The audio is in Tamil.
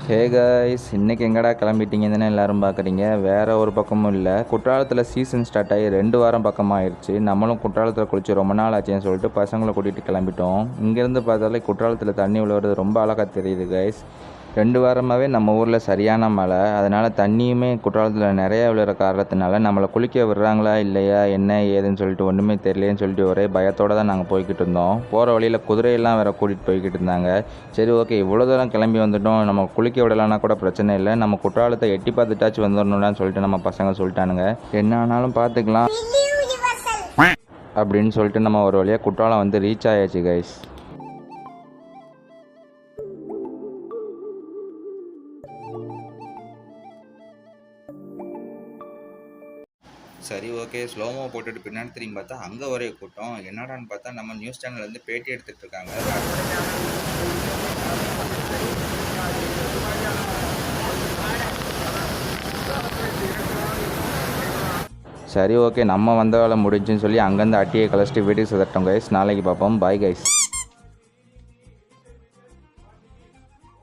ஹே காய்ஸ், இன்றைக்கி எங்கடா கிளம்பிட்டீங்கன்னு எல்லோரும் பார்க்குறீங்க. வேறு ஒரு பக்கமும் இல்லை, குற்றாலத்தில் சீசன் ஸ்டார்ட் ஆகி 2 வாரம் பக்கமாக ஆயிடுச்சு. நம்மளும் குற்றாலத்தில் குளிச்சு ரொம்ப நாள் ஆச்சுன்னு சொல்லிட்டு பசங்களை கூட்டிகிட்டு கிளம்பிட்டோம். இங்கேருந்து பார்த்தாலே குற்றாலத்தில் தண்ணி விழுவுறது ரொம்ப அழகாக தெரியுது காய்ஸ். 2 வாரமாகவே நம்ம ஊரில் சரியான மழை. அதனால் தண்ணியுமே குற்றாலத்தில் நிறையா விழுற காரணத்தினால நம்மளை குளிக்க விடுறாங்களா இல்லையா என்ன ஏதுன்னு சொல்லிட்டு ஒன்றுமே தெரியலேன்னு சொல்லிட்டு ஒரே பயத்தோடு தான் நாங்கள் போய்கிட்டு இருந்தோம். போகிற வழியில் குதிரையெல்லாம் வேறு கூட்டிகிட்டு போய்கிட்டு இருந்தாங்க. சரி ஓகே, இவ்வளோ தூரம் கிளம்பி வந்துட்டோம், நம்ம குளிக்க விடலைன்னா கூட பிரச்சனை இல்லை, நம்ம குற்றாலத்தை எட்டி பார்த்துட்டாச்சும் வந்துடணும்னு சொல்லிட்டு நம்ம பசங்க சொல்லிட்டானுங்க. என்ன ஆனாலும் பார்த்துக்கலாம் அப்படின்னு சொல்லிட்டு நம்ம ஒரு வழியாக குற்றாலம் வந்து ரீச் ஆயாச்சு கைஸ். சரி ஓகே, ஸ்லோமோ போட்டுட்டு பின்னாடி திரும்பி பார்த்தா அங்கே ஒரே கூட்டம். என்னடான்னு பார்த்தா நம்ம நியூஸ் சேனல்லேருந்து பேட்டி எடுத்துகிட்டு இருக்காங்க. சரி ஓகே, நம்ம வந்த வேலை முடிஞ்சுன்னு சொல்லி அங்கேருந்து அட்டியை கழிச்சிட்டு வீட்டுக்கு சதட்டோம் கைஸ். நாளைக்கு பார்ப்போம். Bye guys.